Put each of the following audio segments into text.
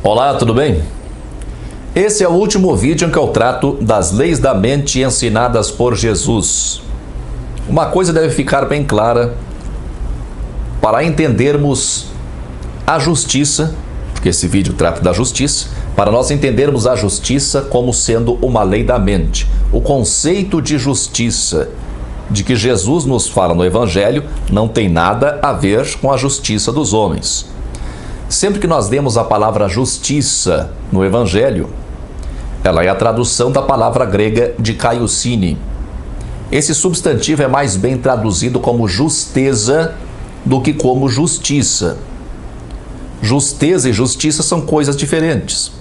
Olá, tudo bem? Esse é o último vídeo em que eu trato das leis da mente ensinadas por Jesus. Uma coisa deve ficar bem clara para entendermos a justiça, porque esse vídeo trata da justiça, para nós entendermos a justiça como sendo uma lei da mente. O conceito de justiça de que Jesus nos fala no Evangelho não tem nada a ver com a justiça dos homens. Sempre que nós demos a palavra justiça no Evangelho, ela é a tradução da palavra grega dikaiosune. Esse substantivo é mais bem traduzido como justeza do que como justiça. Justeza e justiça são coisas diferentes.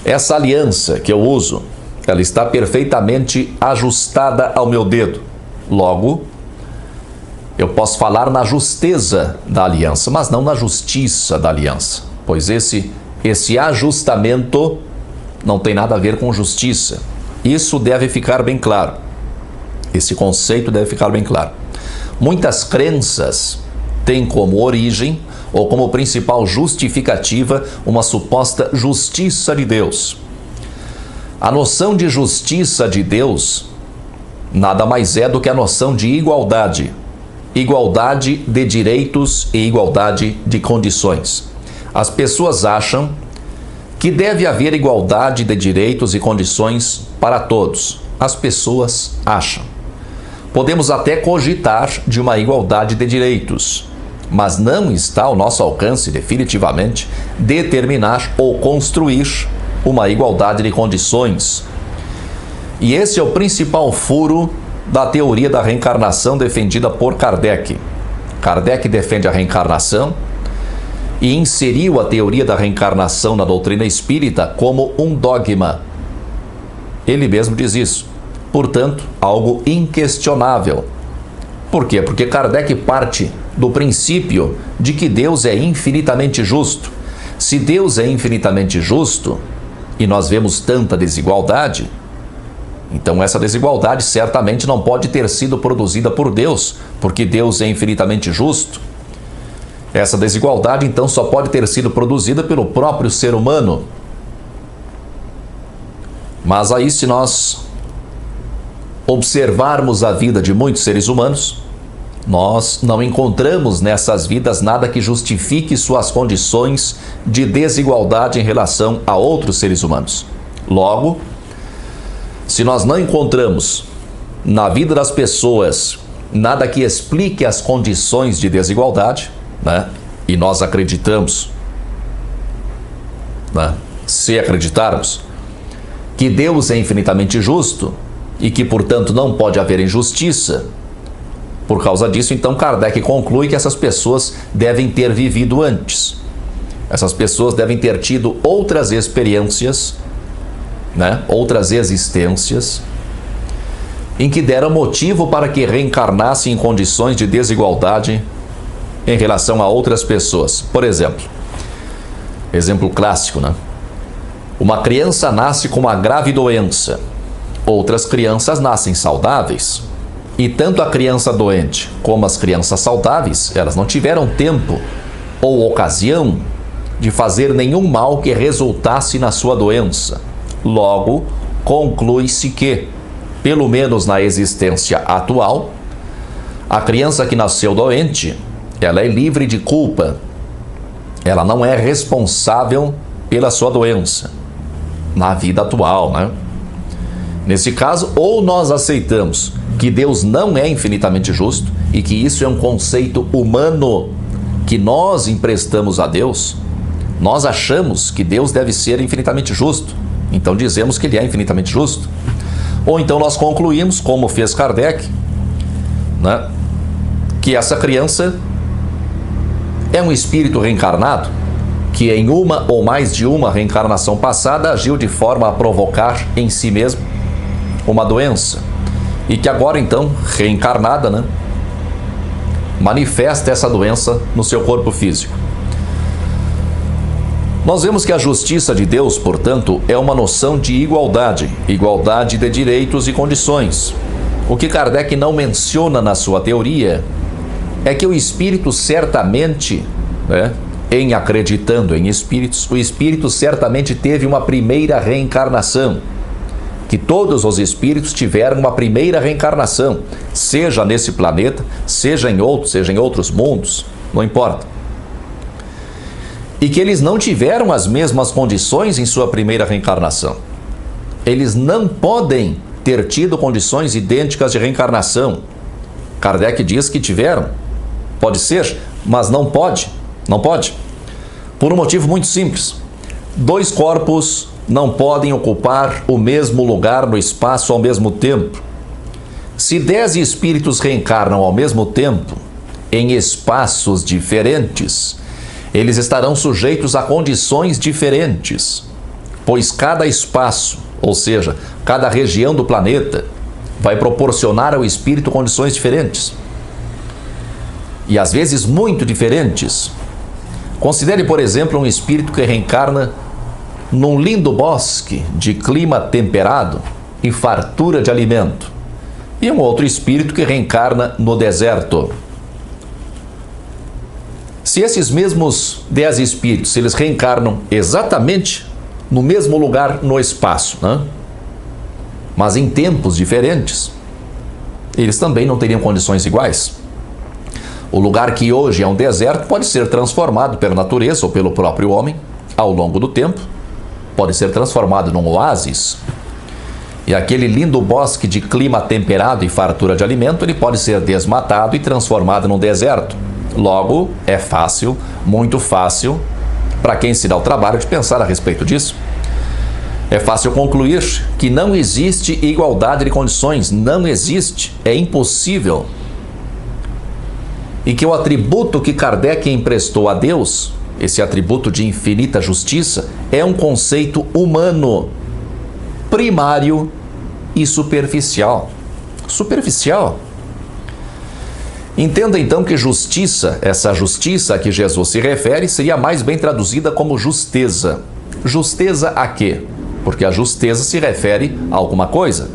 Essa aliança que eu uso, ela está perfeitamente ajustada ao meu dedo. Logo, eu posso falar na justeza da aliança, mas não na justiça da aliança, pois esse ajustamento não tem nada a ver com justiça. Isso deve ficar bem claro. Esse conceito deve ficar bem claro. Muitas crenças têm como origem ou como principal justificativa uma suposta justiça de Deus. A noção de justiça de Deus nada mais é do que a noção de igualdade. Igualdade de direitos e igualdade de condições. As pessoas acham que deve haver igualdade de direitos e condições para todos. As pessoas acham. Podemos até cogitar de uma igualdade de direitos, mas não está ao nosso alcance definitivamente determinar ou construir uma igualdade de condições. E esse é o principal furo da teoria da reencarnação defendida por Kardec. Kardec defende a reencarnação e inseriu a teoria da reencarnação na doutrina espírita como um dogma. Ele mesmo diz isso. Portanto, algo inquestionável. Por quê? Porque Kardec parte do princípio de que Deus é infinitamente justo. Se Deus é infinitamente justo e nós vemos tanta desigualdade, então essa desigualdade certamente não pode ter sido produzida por Deus, porque Deus é infinitamente justo. Essa desigualdade então só pode ter sido produzida pelo próprio ser humano. Mas aí, se nós observarmos a vida de muitos seres humanos, nós não encontramos nessas vidas nada que justifique suas condições de desigualdade em relação a outros seres humanos. Logo, se nós não encontramos na vida das pessoas nada que explique as condições de desigualdade, e nós acreditamos, se acreditarmos que Deus é infinitamente justo e que, portanto, não pode haver injustiça, por causa disso, então, Kardec conclui que essas pessoas devem ter vivido antes. Essas pessoas devem ter tido outras experiências, outras existências, em que deram motivo para que reencarnassem em condições de desigualdade em relação a outras pessoas. Por exemplo, exemplo clássico, uma criança nasce com uma grave doença. Outras crianças nascem saudáveis. E tanto a criança doente como as crianças saudáveis, elas não tiveram tempo ou ocasião de fazer nenhum mal que resultasse na sua doença. Logo, conclui-se que, pelo menos na existência atual, a criança que nasceu doente, ela é livre de culpa. Ela não é responsável pela sua doença na vida atual, Nesse caso, ou nós aceitamos que Deus não é infinitamente justo e que isso é um conceito humano que nós emprestamos a Deus, nós achamos que Deus deve ser infinitamente justo, então dizemos que Ele é infinitamente justo. Ou então nós concluímos, como fez Kardec, que essa criança é um espírito reencarnado, que em uma ou mais de uma reencarnação passada agiu de forma a provocar em si mesmo uma doença, e que agora então, reencarnada, manifesta essa doença no seu corpo físico. Nós vemos que a justiça de Deus, portanto, é uma noção de igualdade de direitos e condições. O que Kardec não menciona na sua teoria é que o espírito certamente em acreditando em espíritos, o espírito certamente teve uma primeira reencarnação. Que todos os espíritos tiveram uma primeira reencarnação, seja nesse planeta, seja em outros mundos, não importa. E que eles não tiveram as mesmas condições em sua primeira reencarnação. Eles não podem ter tido condições idênticas de reencarnação. Kardec diz que tiveram. Pode ser, mas não pode. Não pode. Por um motivo muito simples. 2 corpos não podem ocupar o mesmo lugar no espaço ao mesmo tempo. Se 10 espíritos reencarnam ao mesmo tempo, em espaços diferentes, eles estarão sujeitos a condições diferentes, pois cada espaço, ou seja, cada região do planeta, vai proporcionar ao espírito condições diferentes. E às vezes muito diferentes. Considere, por exemplo, um espírito que reencarna num lindo bosque de clima temperado e fartura de alimento, e um outro espírito que reencarna no deserto. Se esses mesmos 10 espíritos, se eles reencarnam exatamente no mesmo lugar no espaço, né? Mas em tempos diferentes, eles também não teriam condições iguais. O lugar que hoje é um deserto pode ser transformado pela natureza ou pelo próprio homem ao longo do tempo. Pode ser transformado num oásis. E aquele lindo bosque de clima temperado e fartura de alimento, ele pode ser desmatado e transformado num deserto. Logo, é fácil, muito fácil, para quem se dá o trabalho de pensar a respeito disso. É fácil concluir que não existe igualdade de condições, não existe, é impossível. E que o atributo que Kardec emprestou a Deus, esse atributo de infinita justiça, é um conceito humano, primário e superficial. Superficial. Entenda então que justiça, essa justiça a que Jesus se refere, seria mais bem traduzida como justeza. Justeza a quê? Porque a justeza se refere a alguma coisa.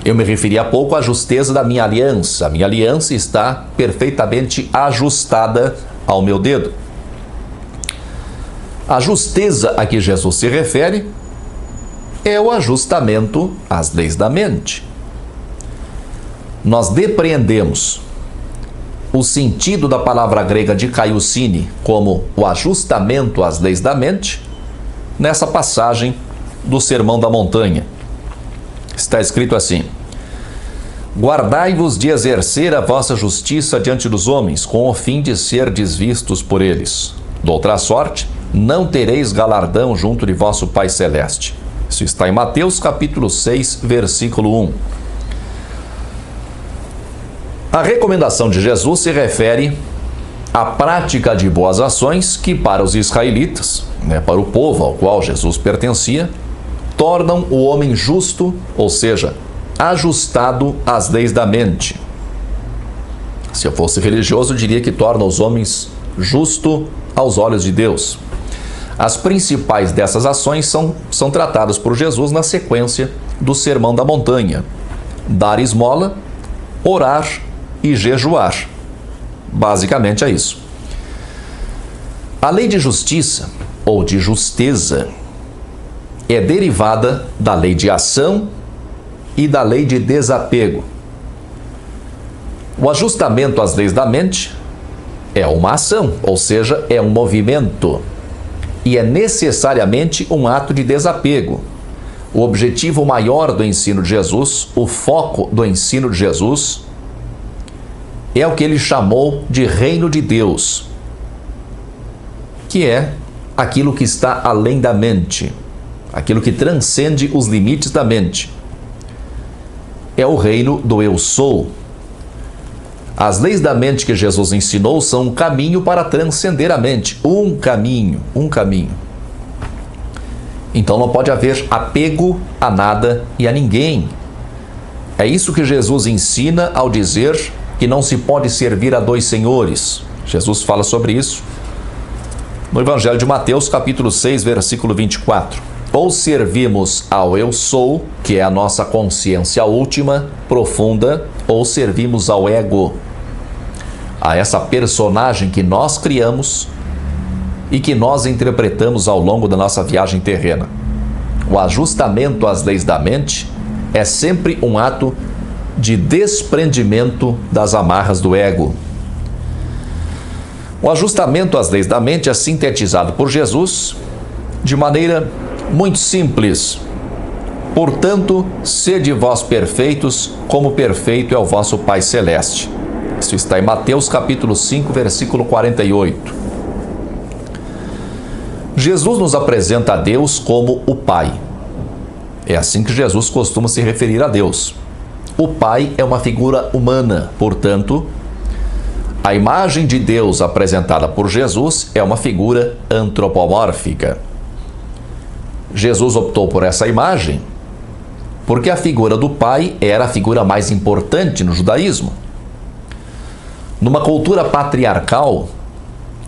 Eu me referi há pouco à justeza da minha aliança. A minha aliança está perfeitamente ajustada ao meu dedo. A justeza a que Jesus se refere é o ajustamento às leis da mente. Nós depreendemos o sentido da palavra grega dikaiosune como o ajustamento às leis da mente nessa passagem do Sermão da Montanha. Está escrito assim: guardai-vos de exercer a vossa justiça diante dos homens, com o fim de serdes vistos por eles. De outra sorte, não tereis galardão junto de vosso Pai Celeste. Isso está em Mateus capítulo 6, versículo 1. A recomendação de Jesus se refere à prática de boas ações que, para os israelitas, para o povo ao qual Jesus pertencia, tornam o homem justo, ou seja, ajustado às leis da mente. Se eu fosse religioso, eu diria que torna os homens justos aos olhos de Deus. As principais dessas ações são tratadas por Jesus na sequência do Sermão da Montanha: dar esmola, orar e jejuar. Basicamente é isso. A lei de justiça, ou de justeza, é derivada da lei de ação e da lei de desapego. O ajustamento às leis da mente é uma ação, ou seja, é um movimento, e é necessariamente um ato de desapego. O objetivo maior do ensino de Jesus, o foco do ensino de Jesus, é o que ele chamou de reino de Deus, que é aquilo que está além da mente, aquilo que transcende os limites da mente. É o reino do eu sou. As leis da mente que Jesus ensinou são um caminho para transcender a mente. Um caminho. Então não pode haver apego a nada e a ninguém. É isso que Jesus ensina ao dizer que não se pode servir a dois senhores. Jesus fala sobre isso no Evangelho de Mateus, capítulo 6, versículo 24. Ou servimos ao eu sou, que é a nossa consciência última, profunda, ou servimos ao ego, a essa personagem que nós criamos e que nós interpretamos ao longo da nossa viagem terrena. O ajustamento às leis da mente é sempre um ato de desprendimento das amarras do ego. O ajustamento às leis da mente é sintetizado por Jesus de maneira muito simples. Portanto, sede vós perfeitos, como perfeito é o vosso Pai Celeste. Isso está em Mateus capítulo 5, versículo 48. Jesus nos apresenta a Deus como o Pai. É assim que Jesus costuma se referir a Deus. O Pai é uma figura humana, portanto, a imagem de Deus apresentada por Jesus é uma figura antropomórfica. Jesus optou por essa imagem porque a figura do Pai era a figura mais importante no judaísmo. Numa cultura patriarcal,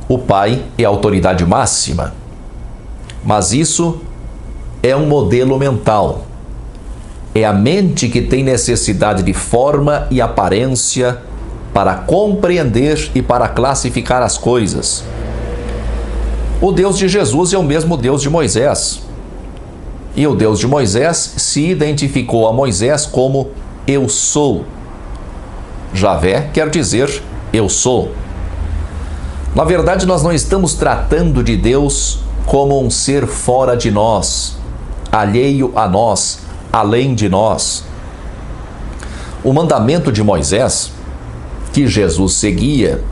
o Pai é a autoridade máxima. Mas isso é um modelo mental. É a mente que tem necessidade de forma e aparência para compreender e para classificar as coisas. O Deus de Jesus é o mesmo Deus de Moisés. E o Deus de Moisés se identificou a Moisés como eu sou. Javé quer dizer eu sou. Na verdade, nós não estamos tratando de Deus como um ser fora de nós, alheio a nós, além de nós. O mandamento de Moisés, que Jesus seguia,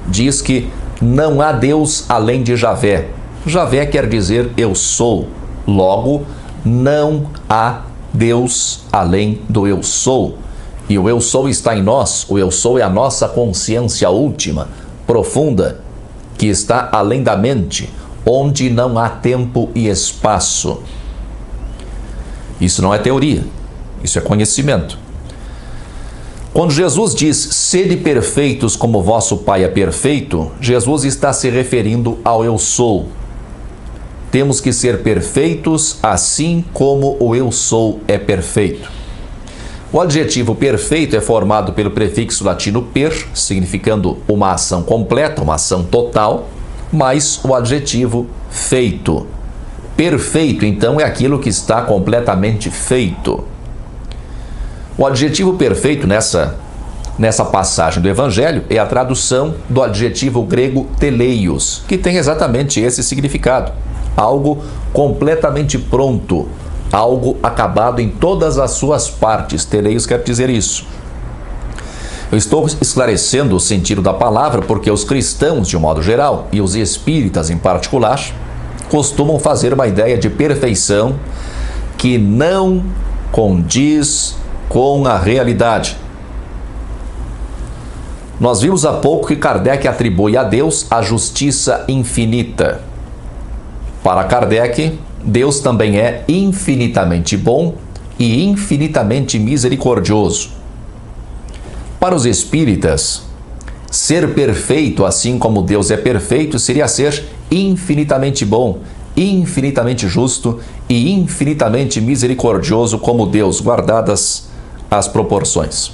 diz que não há Deus além de Javé. Javé quer dizer eu sou. Logo, não há Deus além do eu sou. E o eu sou está em nós. O eu sou é a nossa consciência última, profunda, que está além da mente, onde não há tempo e espaço. Isso não é teoria, isso é conhecimento. Quando Jesus diz, sede perfeitos como vosso Pai é perfeito, Jesus está se referindo ao eu sou. Temos que ser perfeitos assim como o eu sou é perfeito. O adjetivo perfeito é formado pelo prefixo latino per, significando uma ação completa, uma ação total, mais o adjetivo feito. Perfeito, então, é aquilo que está completamente feito. O adjetivo perfeito nessa passagem do Evangelho é a tradução do adjetivo grego teleios, que tem exatamente esse significado. Algo completamente pronto, algo acabado em todas as suas partes. Teleios quer dizer isso. Eu estou esclarecendo o sentido da palavra porque os cristãos, de um modo geral, e os espíritas em particular, costumam fazer uma ideia de perfeição que não condiz com a realidade. Nós vimos há pouco que Kardec atribui a Deus a justiça infinita. Para Kardec, Deus também é infinitamente bom e infinitamente misericordioso. Para os espíritas, ser perfeito, assim como Deus é perfeito, seria ser infinitamente bom, infinitamente justo e infinitamente misericordioso como Deus, guardadas as proporções.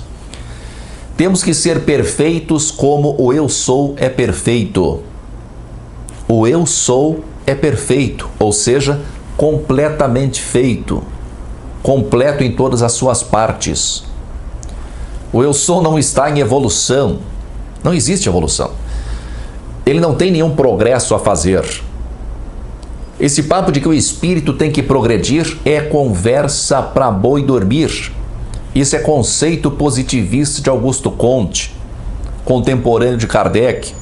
Temos que ser perfeitos como o eu sou é perfeito. O eu sou é perfeito, ou seja, completamente feito, completo em todas as suas partes. O eu sou não está em evolução, não existe evolução. Ele não tem nenhum progresso a fazer. Esse papo de que o espírito tem que progredir é conversa para boi dormir. Isso é conceito positivista de Augusto Comte, contemporâneo de Kardec,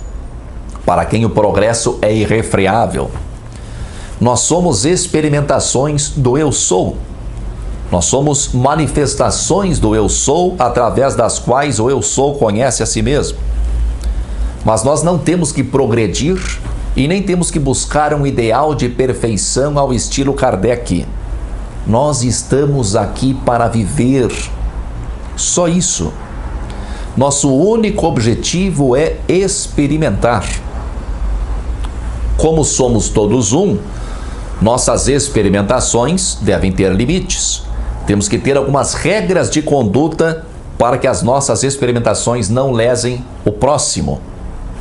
para quem o progresso é irrefreável. Nós somos experimentações do eu sou. Nós somos manifestações do eu sou através das quais o eu sou conhece a si mesmo. Mas nós não temos que progredir e nem temos que buscar um ideal de perfeição ao estilo Kardec. Nós estamos aqui para viver. Só isso. Nosso único objetivo é experimentar. Como somos todos um, nossas experimentações devem ter limites. Temos que ter algumas regras de conduta para que as nossas experimentações não lesem o próximo,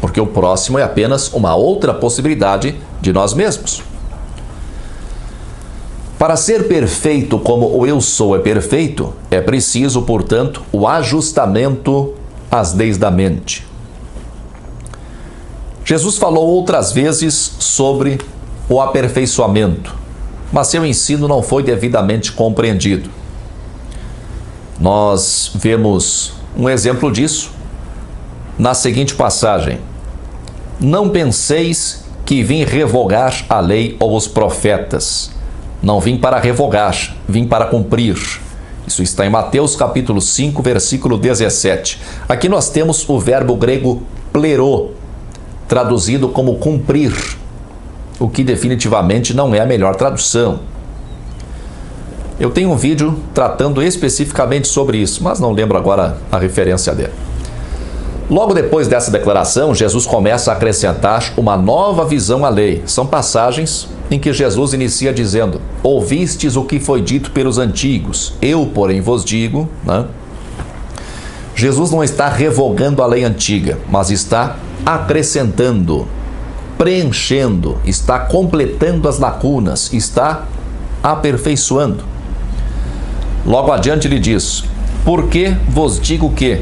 porque o próximo é apenas uma outra possibilidade de nós mesmos. Para ser perfeito como o eu sou é perfeito, é preciso, portanto, o ajustamento às leis da mente. Jesus falou outras vezes sobre o aperfeiçoamento, mas seu ensino não foi devidamente compreendido. Nós vemos um exemplo disso na seguinte passagem: não penseis que vim revogar a lei ou os profetas. Não vim para revogar, vim para cumprir. Isso está em Mateus capítulo 5, versículo 17. Aqui nós temos o verbo grego plerô, traduzido como cumprir, o que definitivamente não é a melhor tradução. Eu tenho um vídeo tratando especificamente sobre isso, mas não lembro agora a referência dele. Logo depois dessa declaração, Jesus começa a acrescentar uma nova visão à lei. São passagens em que Jesus inicia dizendo: ouvistes o que foi dito pelos antigos, eu, porém, vos digo, né? Jesus não está revogando a lei antiga, mas está acrescentando, preenchendo, está completando as lacunas, está aperfeiçoando. Logo adiante ele diz: porque vos digo que,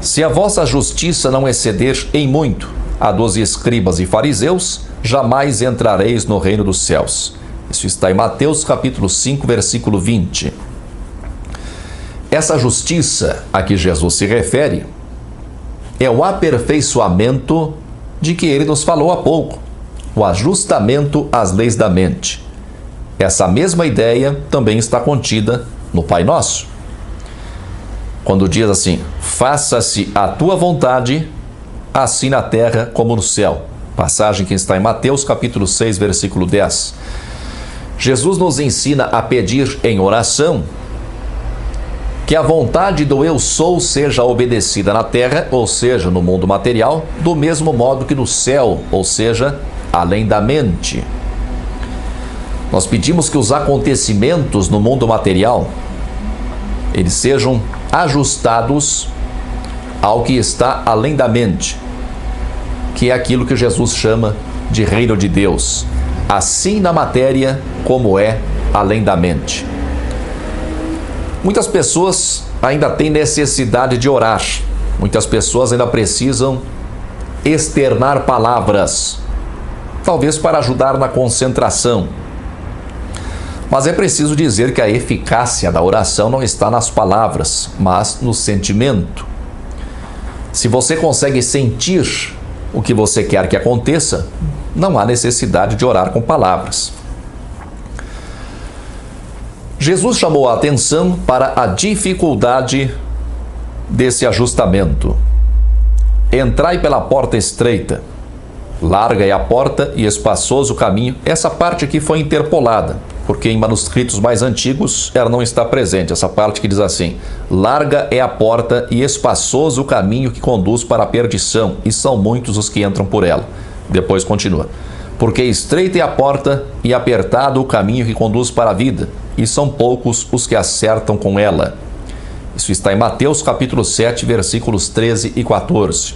se a vossa justiça não exceder em muito a dos escribas e fariseus, jamais entrareis no reino dos céus. Isso está em Mateus capítulo 5, versículo 20. Essa justiça a que Jesus se refere é o aperfeiçoamento de que ele nos falou há pouco, o ajustamento às leis da mente. Essa mesma ideia também está contida no Pai Nosso, quando diz assim: faça-se a tua vontade, assim na terra como no céu. Passagem que está em Mateus capítulo 6, versículo 10. Jesus nos ensina a pedir em oração que a vontade do eu sou seja obedecida na terra, ou seja, no mundo material, do mesmo modo que no céu, ou seja, além da mente. Nós pedimos que os acontecimentos no mundo material eles sejam ajustados ao que está além da mente, que é aquilo que Jesus chama de reino de Deus, assim na matéria como é além da mente. Muitas pessoas ainda têm necessidade de orar, muitas pessoas ainda precisam externar palavras, talvez para ajudar na concentração. Mas é preciso dizer que a eficácia da oração não está nas palavras, mas no sentimento. Se você consegue sentir o que você quer que aconteça, não há necessidade de orar com palavras. Jesus chamou a atenção para a dificuldade desse ajustamento. Entrai pela porta estreita, larga é a porta e espaçoso o caminho. Essa parte aqui foi interpolada, porque em manuscritos mais antigos ela não está presente. Essa parte que diz assim: larga é a porta e espaçoso o caminho que conduz para a perdição, e são muitos os que entram por ela. Depois continua: porque estreita é a porta e apertado o caminho que conduz para a vida, e são poucos os que acertam com ela. Isso está em Mateus capítulo 7, versículos 13 e 14.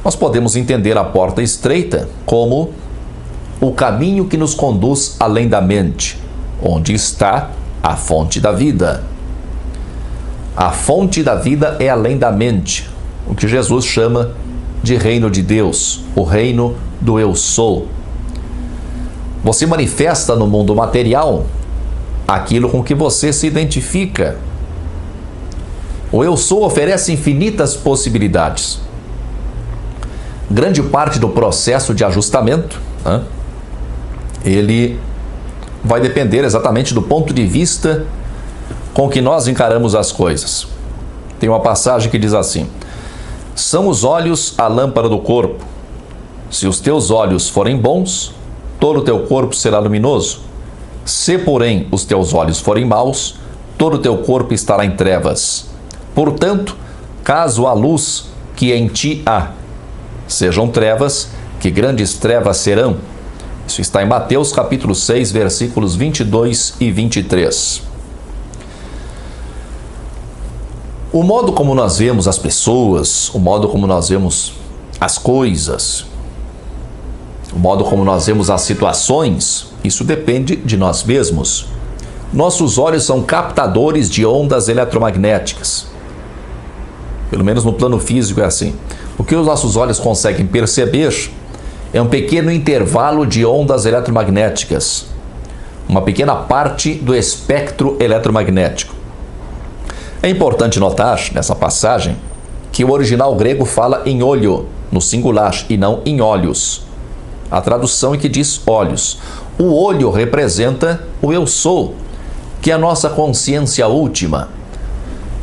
Nós podemos entender a porta estreita como o caminho que nos conduz além da mente, onde está a fonte da vida. A fonte da vida é além da mente, o que Jesus chama de reino de Deus, o reino do eu sou. Você manifesta no mundo material aquilo com que você se identifica. O eu sou oferece infinitas possibilidades. Grande parte do processo de ajustamento, ele vai depender exatamente do ponto de vista com que nós encaramos as coisas. Tem uma passagem que diz assim: são os olhos a lâmpada do corpo. Se os teus olhos forem bons, todo o teu corpo será luminoso. Se, porém, os teus olhos forem maus, todo o teu corpo estará em trevas. Portanto, caso a luz que em ti há sejam trevas, que grandes trevas serão. Isso está em Mateus capítulo 6, versículos 22 e 23. O modo como nós vemos as pessoas, o modo como nós vemos as coisas, o modo como nós vemos as situações, isso depende de nós mesmos. Nossos olhos são captadores de ondas eletromagnéticas. Pelo menos no plano físico é assim. O que os nossos olhos conseguem perceber é um pequeno intervalo de ondas eletromagnéticas, uma pequena parte do espectro eletromagnético. É importante notar, nessa passagem, que o original grego fala em olho, no singular, e não em olhos. A tradução é que diz olhos. O olho representa o eu sou, que é a nossa consciência última.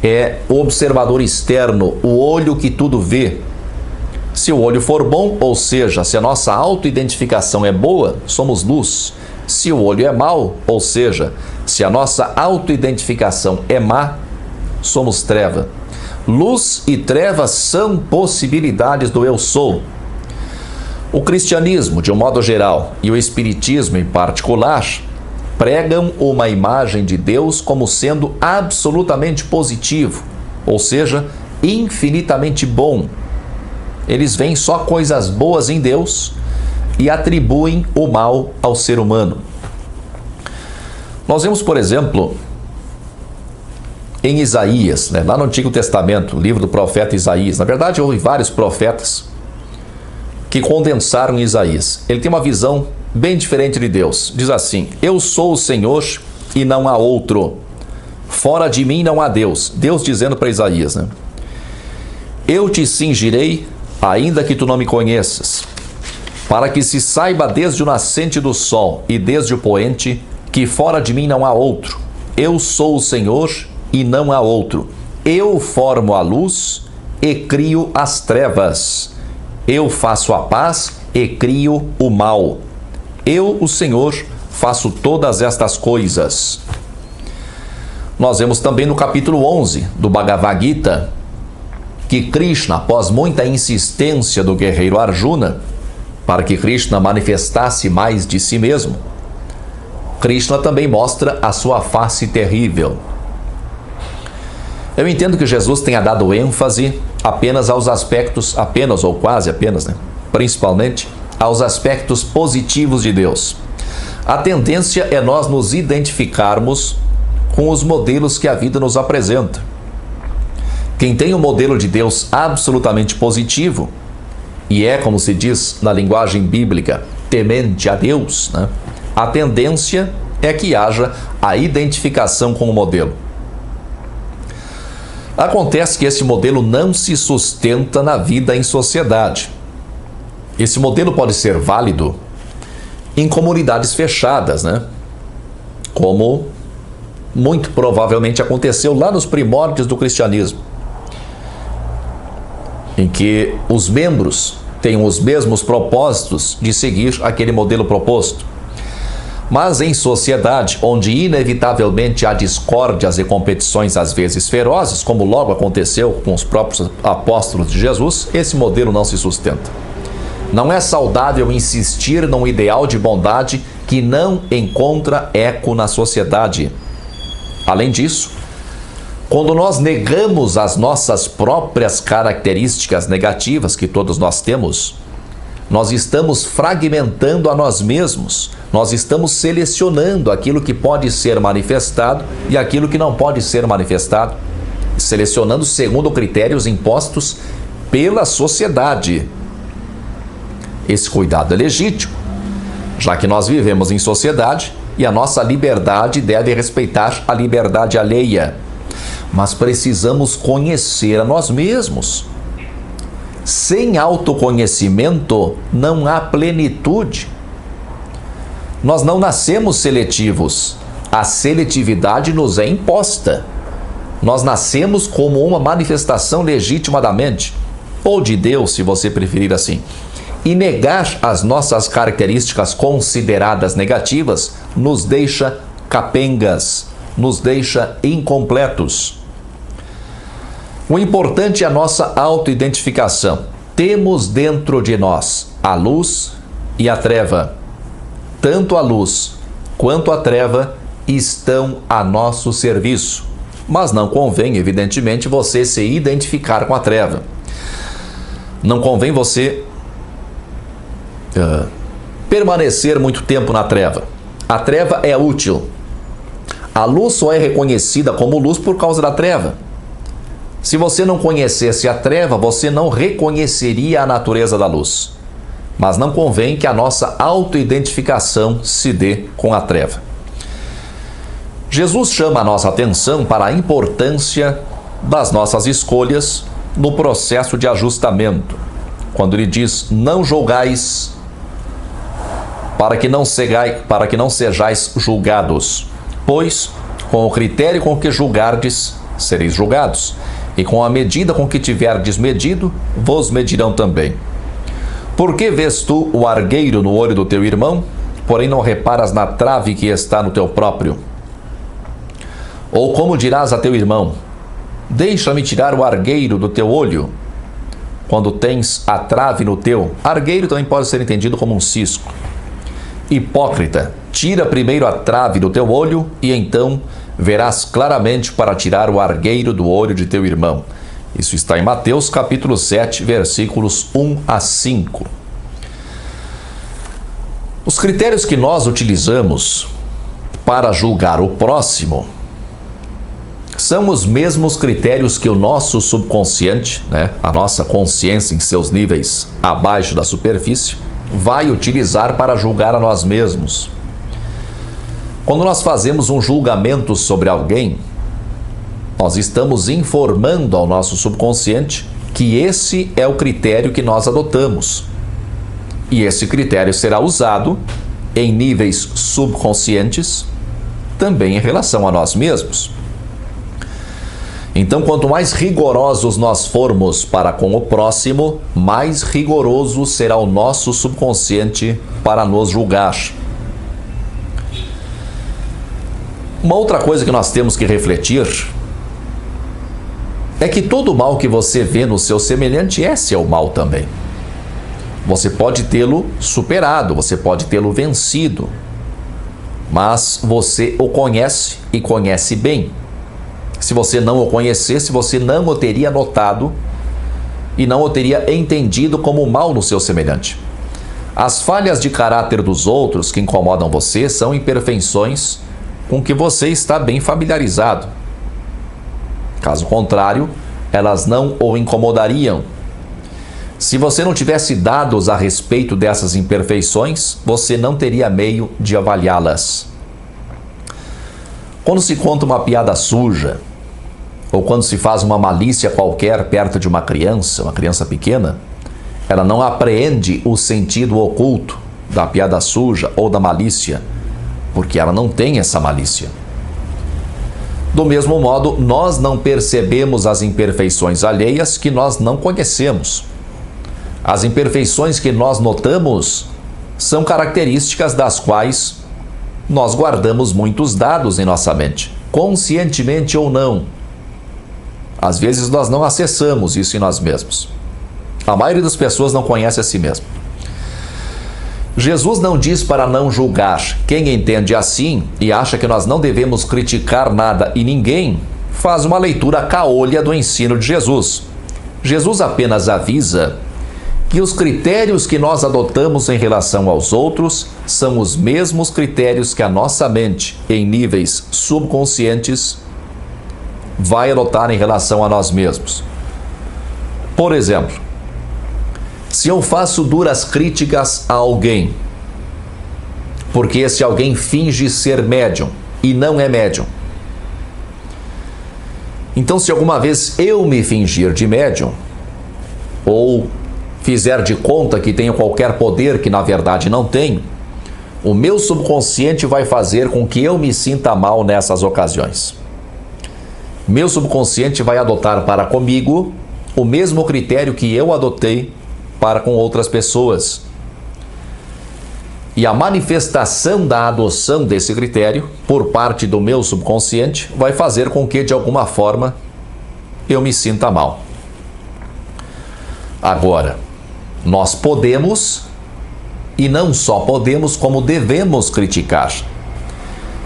É o observador externo, o olho que tudo vê. Se o olho for bom, ou seja, se a nossa autoidentificação é boa, somos luz. Se o olho é mau, ou seja, se a nossa autoidentificação é má, somos treva. Luz e treva são possibilidades do eu sou. O cristianismo, de um modo geral, e o espiritismo em particular, pregam uma imagem de Deus como sendo absolutamente positivo, ou seja, infinitamente bom. Eles veem só coisas boas em Deus e atribuem o mal ao ser humano. Nós vemos, por exemplo, em Isaías, lá no Antigo Testamento, o livro do profeta Isaías. Na verdade, houve vários profetas que condensaram Isaías. Ele tem uma visão bem diferente de Deus. Diz assim: eu sou o Senhor e não há outro. Fora de mim não há Deus. Deus dizendo para Isaías, eu te cingirei, ainda que tu não me conheças, para que se saiba desde o nascente do sol e desde o poente, que fora de mim não há outro. Eu sou o Senhor e não há outro. Eu formo a luz e crio as trevas. Eu faço a paz e crio o mal. Eu, o Senhor, faço todas estas coisas. Nós vemos também no capítulo 11 do Bhagavad Gita que Krishna, após muita insistência do guerreiro Arjuna, para que Krishna manifestasse mais de si mesmo, Krishna também mostra a sua face terrível. Eu entendo que Jesus tenha dado ênfase apenas aos aspectos, ou quase apenas, principalmente aos aspectos positivos de Deus. A tendência é nós nos identificarmos com os modelos que a vida nos apresenta. Quem tem um modelo de Deus absolutamente positivo, e é, como se diz na linguagem bíblica, temente a Deus, a tendência é que haja a identificação com o modelo. Acontece que esse modelo não se sustenta na vida em sociedade. Esse modelo pode ser válido em comunidades fechadas, como muito provavelmente aconteceu lá nos primórdios do cristianismo, em que os membros têm os mesmos propósitos de seguir aquele modelo proposto. Mas em sociedade, onde inevitavelmente há discórdias e competições às vezes ferozes, como logo aconteceu com os próprios apóstolos de Jesus, esse modelo não se sustenta. Não é saudável insistir num ideal de bondade que não encontra eco na sociedade. Além disso, quando nós negamos as nossas próprias características negativas que todos nós temos, nós estamos fragmentando a nós mesmos, nós estamos selecionando aquilo que pode ser manifestado e aquilo que não pode ser manifestado, selecionando segundo critérios impostos pela sociedade. Esse cuidado é legítimo, já que nós vivemos em sociedade e a nossa liberdade deve respeitar a liberdade alheia. Mas precisamos conhecer a nós mesmos. Sem autoconhecimento não há plenitude. Nós não nascemos seletivos. A seletividade nos é imposta. Nós nascemos como uma manifestação legítima da mente, ou de Deus, se você preferir assim. E negar as nossas características consideradas negativas nos deixa capengas, nos deixa incompletos. O importante é a nossa autoidentificação. Temos dentro de nós a luz e a treva. Tanto a luz quanto a treva estão a nosso serviço. Mas não convém, evidentemente, você se identificar com a treva. Não convém você permanecer muito tempo na treva. A treva é útil. A luz só é reconhecida como luz por causa da treva. Se você não conhecesse a treva, você não reconheceria a natureza da luz. Mas não convém que a nossa autoidentificação se dê com a treva. Jesus chama a nossa atenção para a importância das nossas escolhas no processo de ajustamento. Quando ele diz, não julgais, para que não sejais julgados, pois com o critério com que julgardes, sereis julgados, e com a medida com que tiverdes medido, vos medirão também. Por que vês tu o argueiro no olho do teu irmão, porém não reparas na trave que está no teu próprio? Ou como dirás a teu irmão, deixa-me tirar o argueiro do teu olho, quando tens a trave no teu? Argueiro também pode ser entendido como um cisco. Hipócrita, tira primeiro a trave do teu olho, e então verás claramente para tirar o argueiro do olho de teu irmão. Isso está em Mateus capítulo 7, versículos 1 a 5. Os critérios que nós utilizamos para julgar o próximo são os mesmos critérios que o nosso subconsciente, a nossa consciência em seus níveis abaixo da superfície, vai utilizar para julgar a nós mesmos. Quando nós fazemos um julgamento sobre alguém, nós estamos informando ao nosso subconsciente que esse é o critério que nós adotamos. E esse critério será usado em níveis subconscientes também em relação a nós mesmos. Então, quanto mais rigorosos nós formos para com o próximo, mais rigoroso será o nosso subconsciente para nos julgar. Uma outra coisa que nós temos que refletir é que todo mal que você vê no seu semelhante é seu mal também. Você pode tê-lo superado, você pode tê-lo vencido, mas você o conhece e conhece bem. Se você não o conhecesse, você não o teria notado e não o teria entendido como mal no seu semelhante. As falhas de caráter dos outros que incomodam você são imperfeições com que você está bem familiarizado. Caso contrário, elas não o incomodariam. Se você não tivesse dados a respeito dessas imperfeições, você não teria meio de avaliá-las. Quando se conta uma piada suja, ou quando se faz uma malícia qualquer perto de uma criança pequena, ela não apreende o sentido oculto da piada suja ou da malícia, porque ela não tem essa malícia. Do mesmo modo, nós não percebemos as imperfeições alheias que nós não conhecemos. As imperfeições que nós notamos são características das quais nós guardamos muitos dados em nossa mente, conscientemente ou não. Às vezes nós não acessamos isso em nós mesmos. A maioria das pessoas não conhece a si mesmo. Jesus não diz para não julgar. Quem entende assim e acha que nós não devemos criticar nada e ninguém, faz uma leitura caolha do ensino de Jesus. Jesus apenas avisa que os critérios que nós adotamos em relação aos outros são os mesmos critérios que a nossa mente, em níveis subconscientes, vai adotar em relação a nós mesmos. Por exemplo, se eu faço duras críticas a alguém, porque esse alguém finge ser médium e não é médium, então se alguma vez eu me fingir de médium, ou fizer de conta que tenho qualquer poder que na verdade não tenho, o meu subconsciente vai fazer com que eu me sinta mal nessas ocasiões. Meu subconsciente vai adotar para comigo o mesmo critério que eu adotei para com outras pessoas. E a manifestação da adoção desse critério por parte do meu subconsciente vai fazer com que, de alguma forma, eu me sinta mal. Agora, nós podemos, e não só podemos, como devemos criticar.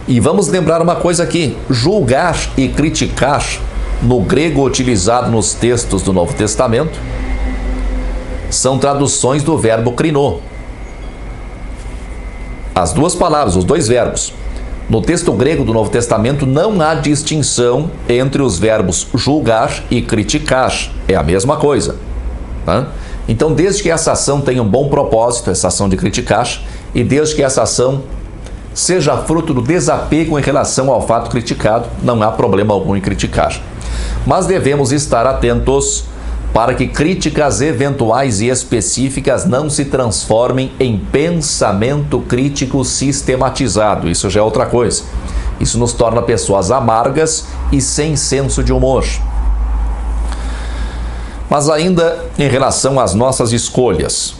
E vamos lembrar uma coisa aqui: julgar e criticar, no grego utilizado nos textos do Novo Testamento, são traduções do verbo krinô. As duas palavras, os dois verbos. No texto grego do Novo Testamento não há distinção entre os verbos julgar e criticar. É a mesma coisa. Tá? Então, desde que essa ação tenha um bom propósito, essa ação de criticar, e desde que essa ação seja fruto do desapego em relação ao fato criticado, não há problema algum em criticar. Mas devemos estar atentos para que críticas eventuais e específicas não se transformem em pensamento crítico sistematizado. Isso já é outra coisa. Isso nos torna pessoas amargas e sem senso de humor. Mas ainda em relação às nossas escolhas.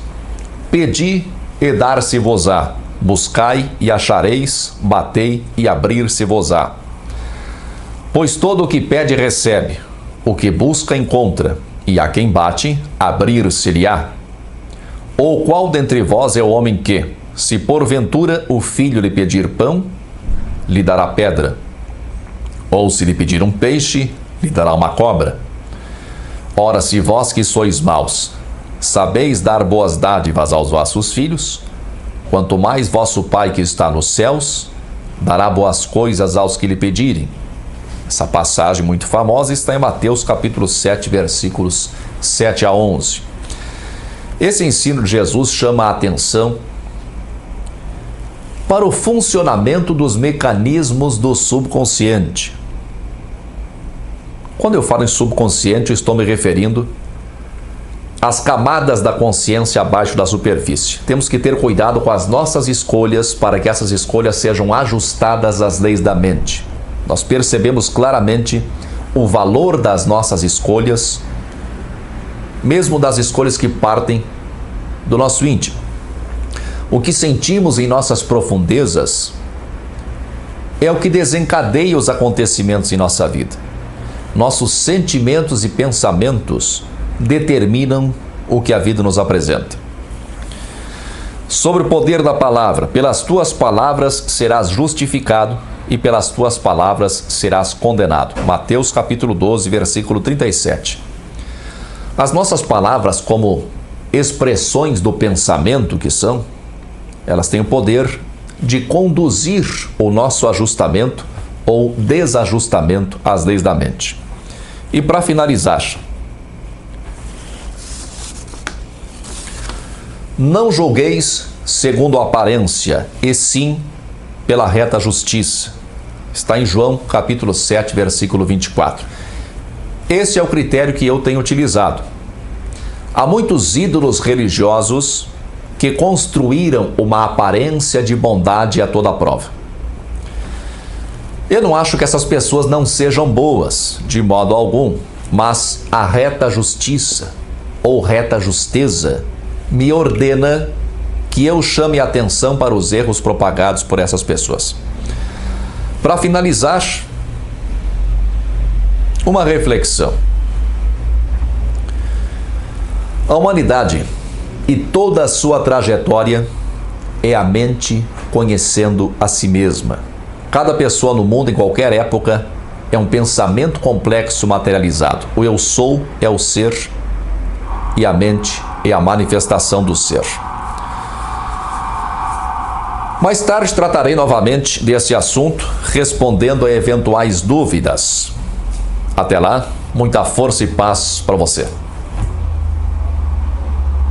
Pedi e dar-se-vos-á. Buscai e achareis, batei e abrir-se-vos-á. Pois todo o que pede recebe, o que busca encontra, e a quem bate, abrir-se-lhe-á. Ou qual dentre vós é o homem que, se porventura o filho lhe pedir pão, lhe dará pedra? Ou se lhe pedir um peixe, lhe dará uma cobra? Ora, se vós que sois maus, sabeis dar boas dádivas aos vossos filhos, quanto mais vosso Pai que está nos céus, dará boas coisas aos que lhe pedirem. Essa passagem muito famosa está em Mateus capítulo 7, versículos 7 a 11. Esse ensino de Jesus chama a atenção para o funcionamento dos mecanismos do subconsciente. Quando eu falo em subconsciente, eu estou me referindo às camadas da consciência abaixo da superfície. Temos que ter cuidado com as nossas escolhas para que essas escolhas sejam ajustadas às leis da mente. Nós percebemos claramente o valor das nossas escolhas, mesmo das escolhas que partem do nosso íntimo. O que sentimos em nossas profundezas é o que desencadeia os acontecimentos em nossa vida. Nossos sentimentos e pensamentos determinam o que a vida nos apresenta. Sobre o poder da palavra, pelas tuas palavras serás justificado e pelas tuas palavras serás condenado. Mateus capítulo 12, versículo 37. As nossas palavras, como expressões do pensamento que são, elas têm o poder de conduzir o nosso ajustamento ou desajustamento às leis da mente. E para finalizar, não julgueis segundo a aparência, e sim pela reta justiça. Está em João capítulo 7, versículo 24. Esse é o critério que eu tenho utilizado. Há muitos ídolos religiosos que construíram uma aparência de bondade a toda prova. Eu não acho que essas pessoas não sejam boas, de modo algum, mas a reta justiça ou reta justeza me ordena que eu chame a atenção para os erros propagados por essas pessoas. Para finalizar, uma reflexão. A humanidade e toda a sua trajetória é a mente conhecendo a si mesma. Cada pessoa no mundo, em qualquer época, é um pensamento complexo materializado. O eu sou é o ser e a mente é a manifestação do ser. Mais tarde tratarei novamente desse assunto, respondendo a eventuais dúvidas. Até lá, muita força e paz para você.